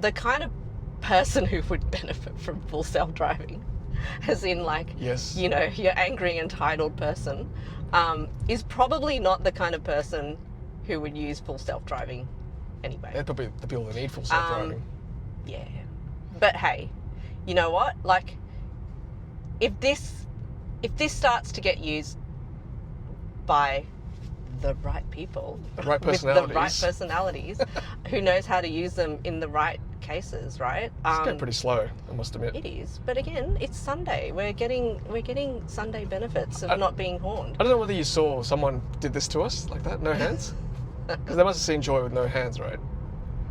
the kind of person who would benefit from full self-driving, as in like, yes, you know, your angry, entitled person, is probably not the kind of person who would use full self-driving anyway. They're probably the people that need full self-driving. Yeah. But hey, you know what? Like, if this starts to get used by the right people, the right personalities, with the right personalities, who knows how to use them in the right cases, right? It's getting pretty slow, I must admit. It is, but again, it's Sunday. We're getting Sunday benefits of not being horned. I don't know whether you saw someone did this to us like that, no hands, because they must have seen Joy with no hands, right?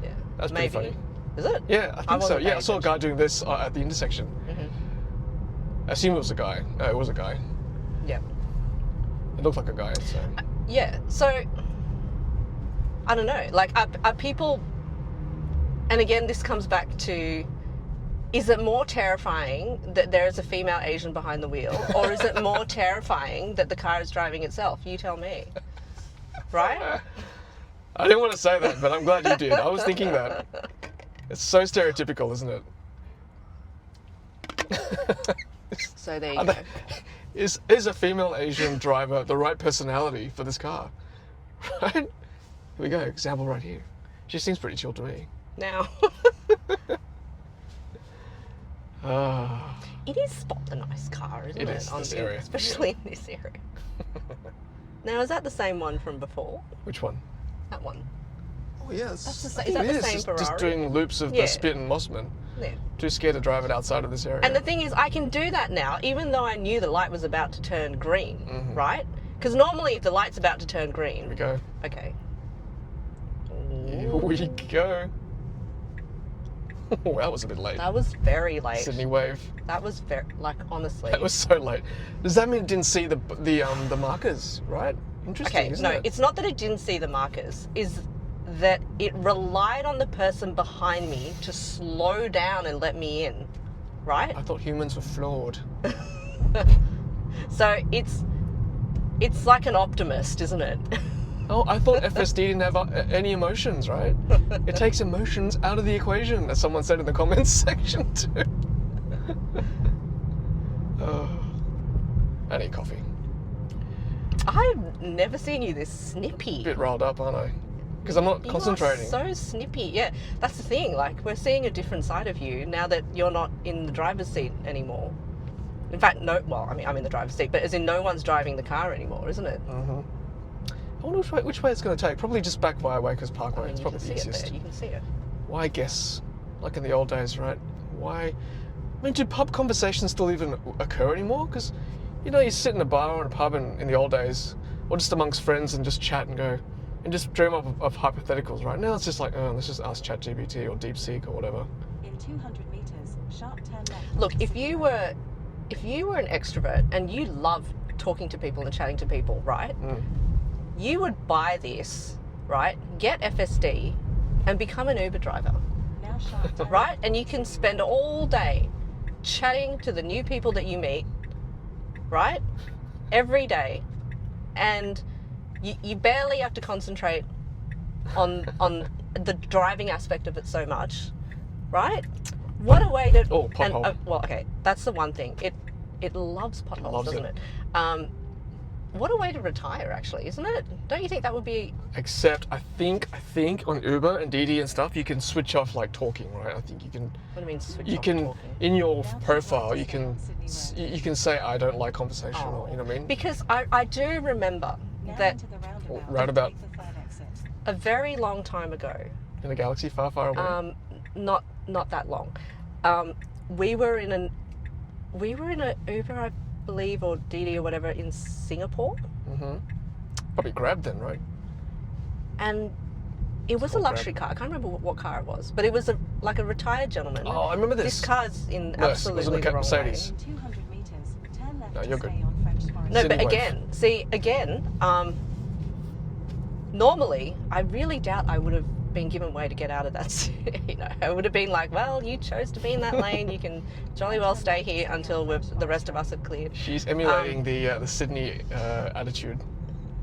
Yeah, that's pretty funny. Is it? Yeah, I think so. Yeah, I saw a guy doing this at the intersection. Mm-hmm. I assume it was a guy. No, it was a guy. Yeah. It looked like a guy. So. Yeah. So I don't know. Like, are people? And again, this comes back to: is it more terrifying that there is a female Asian behind the wheel, or is it more terrifying that the car is driving itself? You tell me. Right? I didn't want to say that, but I'm glad you did. I was thinking that. It's so stereotypical, isn't it? So there you go. Is a female Asian driver the right personality for this car? Right? Here we go. Example right here. She seems pretty chill to me. Now. It is spot the nice car, isn't it? It is, this area. Especially in this area. Now, is that the same one from before? Which one? That one. Oh, yes. Is that the same Ferrari? Just doing loops of the spit and Mosman. Yeah. Too scared to drive it outside of this area. And the thing is, I can do that now, even though I knew the light was about to turn green, right? Because normally, if the light's about to turn green... Here we go. Okay. Here we go. Oh, that was a bit late. That was very late. Sydney wave. That was very, like, honestly. That was so late. Does that mean it didn't see the markers, right? Interesting, isn't it? It's not that it didn't see the markers. Is that it relied on the person behind me to slow down and let me in, right? I thought humans were flawed. So it's like an optimist, isn't it? Oh, I thought FSD didn't have any emotions, right? It takes emotions out of the equation, as someone said in the comments section too. Oh, I need coffee. I've never seen you this snippy. A bit riled up, aren't I? Because I'm not concentrating. You are so snippy. Yeah, that's the thing. Like, we're seeing a different side of you now that you're not in the driver's seat anymore. In fact, I mean, I'm in the driver's seat, but as in no one's driving the car anymore, isn't it? Mm-hmm. I wonder which way it's going to take. Probably just back via Wakers Parkway. I mean, It's probably the easiest. You can see it. Why guess? Like in the old days, right? Why? I mean, do pub conversations still even occur anymore? Because, you sit in a bar or in a pub in the old days, or just amongst friends and just chat and go, and just dream up of hypotheticals, right? Now it's just like, let's just ask ChatGPT or DeepSeek or whatever. In 200 meters, sharp turn left. Look, if you were an extrovert and you love talking to people and chatting to people, right? You would buy this, right? Get FSD and become an Uber driver, Now sharp turn right? And you can spend all day chatting to the new people that you meet, right? Every day. And you barely have to concentrate on the driving aspect of it so much, right? What a way to... Oh, pothole. well, okay, that's the one thing. It loves potholes, doesn't it? What a way to retire, actually, isn't it? Don't you think that would be... Except I think on Uber and Didi and stuff, you can switch off like talking, right? I think you can. What do you mean switch You off can talking? in your profile you can say I don't like conversation, or you know what I mean? Because I do remember now that into the roundabout. Roundabout. Take the third exit. a very long time ago, In a galaxy far, far away. not that long, we were in a Uber, I believe, or Didi or whatever, in Singapore, Probably Grab then, right? and it was a called luxury car. I can't remember what car it was, but it was like a retired gentleman. Oh, I remember this. This car's in Merce, absolutely wasn't it the wrong Mercedes? way. In 200 meters, turn left No, to you're stay good. on French Forest. No, but Sydney again, normally I really doubt I would have been given way to get out of that. I would have been like, well, you chose to be in that lane. You can jolly well stay here until the rest of us have cleared. She's emulating the Sydney attitude.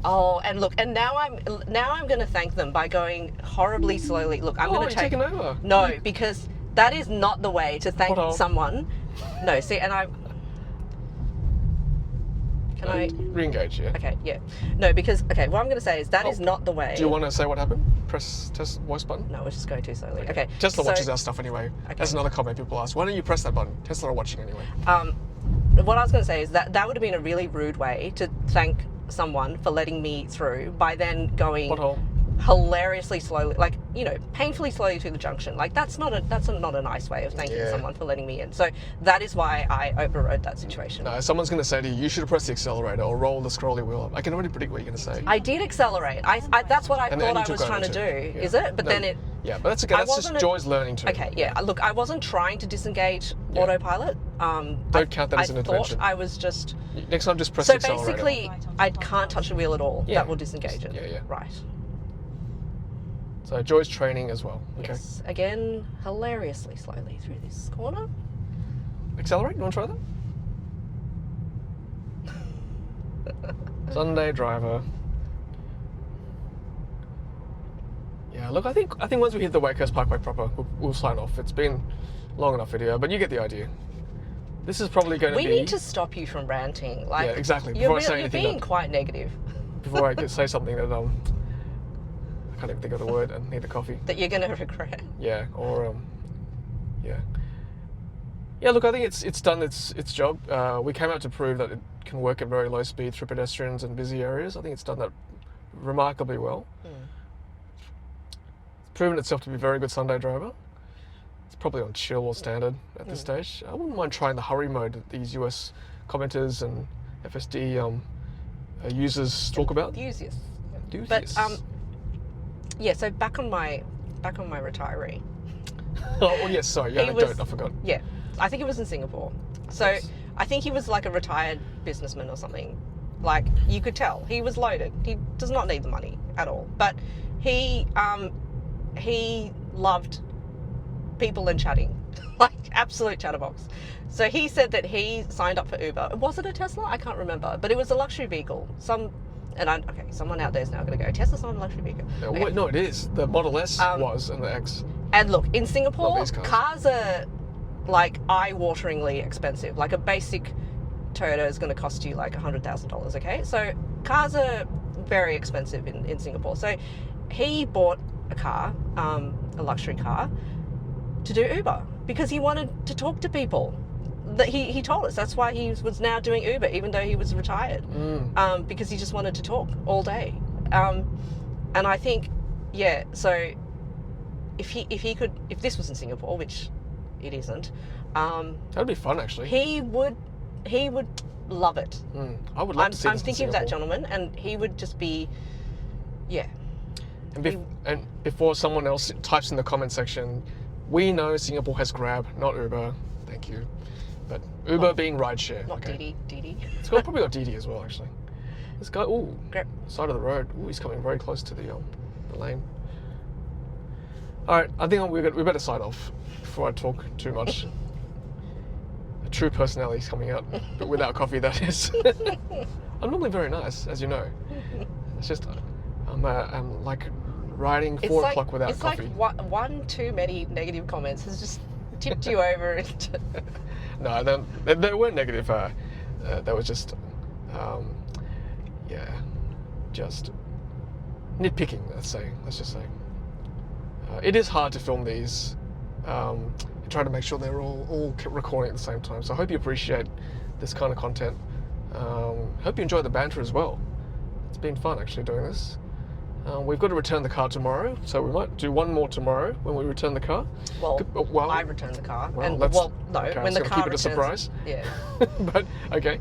Oh, and look, and now I'm going to thank them by going horribly slowly. Look, I'm Oh, going you're to take taking over. No, because that is not the way to thank Hold on. someone. No, see, and can I? Re-engage, yeah. Okay, yeah. No, because what I'm going to say is that is not the way. Do you want to say what happened? Press test voice button. No, we're just going too slowly. Okay. Tesla so, watches our stuff anyway. Okay. That's another comment people ask. Why don't you press that button? Tesla are watching anyway. What I was going to say is that would have been a really rude way to thank someone for letting me through by then going Pothole. hilariously slowly, like, painfully slowly through the junction. Like, that's not a nice way of thanking Yeah. someone for letting me in. So that is why I overrode that situation. No, someone's going to say to you, you should have pressed the accelerator or roll the scrolly wheel up. I can already predict what you're going to say. I did accelerate. That's what I And thought you I took was over trying to too. do. Yeah. Is it? But No, then it... Yeah, but that's okay. That's just Joy's learning too. Okay, yeah. Look, I wasn't trying to disengage autopilot. Don't count that as an I intervention. thought I was just... Next time, just press So the accelerator. basically, I can't touch the wheel at all. Yeah. That will disengage it. Yeah. Right. So Joy's training as well. Okay. Yes. Again, hilariously slowly through this corner. Accelerate? You want to try that? Sunday driver. Yeah, look, I think once we hit the Wakehurst Parkway proper, we'll sign off. It's been long enough video, but you get the idea. This is probably going to We be... need to stop you from ranting. Like, Yeah, exactly. You're, Before I say you're anything being that- quite negative. Before I could say something that I can't even think of the word and need a coffee. That you're going to regret. Yeah, or yeah. Look, I think it's done its job. We came out to prove that it can work at very low speed through pedestrians and busy areas. I think it's done that remarkably well. It's proven itself to be a very good Sunday driver. It's probably on chill or standard at this stage. I wouldn't mind trying the hurry mode that these US commenters and FSD users talk about. Enthusiast. Enthusiasts. But yeah. So back on my retiree. Oh yes, sorry. Yeah, He anecdote. was- I forgot. Yeah, I think it was in Singapore. So Yes. I think he was like a retired businessman or something. Like, you could tell he was loaded. He does not need the money at all. But he loved people and chatting, like absolute chatterbox. So he said that he signed up for Uber. Was it a Tesla? I can't remember, but it was a luxury vehicle. Someone out there is now going to go, Tesla's not a luxury vehicle. No, Okay. wait, no, it is. The Model S was, and the X. And look, in Singapore, Not these cars. cars are like eye-wateringly expensive. Like a basic Toyota is going to cost you like $100,000, okay? So cars are very expensive in Singapore. So he bought a car, a luxury car, to do Uber because he wanted to talk to people. That he told us that's why he was now doing Uber, even though he was retired, because he just wanted to talk all day. And I think, yeah, so if this was in Singapore, which it isn't, That'd be fun, actually. he would love it. I would love to see I'm this in thinking of that Singapore. gentleman, and he would just be, yeah. And before someone else types in the comment section, we know Singapore has Grab, not Uber. Thank you. But Uber being rideshare. Not okay. Didi. It's probably got Didi as well, actually. This guy, Grab. side of the road. Ooh, he's coming very close to the lane. All right, I think we better sign off before I talk too much. A true personality's coming out, but without coffee, that is. I'm normally very nice, as you know. It's just I'm like riding 4 o'clock without coffee. It's like one too many negative comments has just tipped you over into... No, they weren't negative. That was just, just nitpicking. Let's just say. It is hard to film these. And try to make sure they're all recording at the same time. So I hope you appreciate this kind of content. Hope you enjoy the banter as well. It's been fun actually doing this. We've got to return the car tomorrow, so we might do one more tomorrow when we return the car. Well, I return the car, well, and that's- no, okay, when so the we'll car keep it a returns, surprise. Yeah. But okay,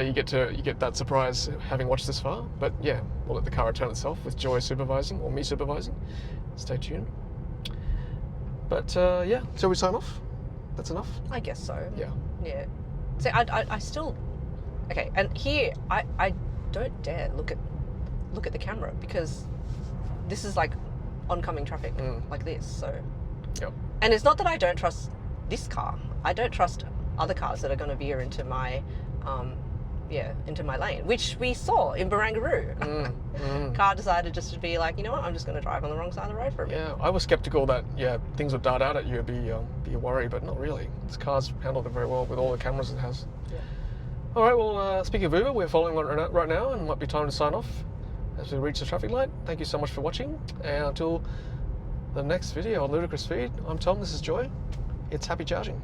you get that surprise having watched this far. But yeah, we'll let the car return itself with Joy supervising or me supervising. Stay tuned. But yeah, shall we sign off? That's enough. I guess so. Yeah. Yeah. See, I still. Okay, and here I don't dare look at the camera because this is like oncoming traffic like this. So. Yep. And it's not that I don't trust this car. I don't trust other cars that are going to veer into my, into my lane, which we saw in Barangaroo. Car decided just to be like, you know what, I'm just going to drive on the wrong side of the road for a bit. Yeah, I was skeptical that things would dart out at you, be a worry, but not really. This car's handled it very well with all the cameras it has. Yeah. All right, well, speaking of Uber, we're following one right now, and it might be time to sign off as we reach the traffic light. Thank you so much for watching, and until the next video on Ludicrous Feed, I'm Tom, this is Joy. It's happy charging.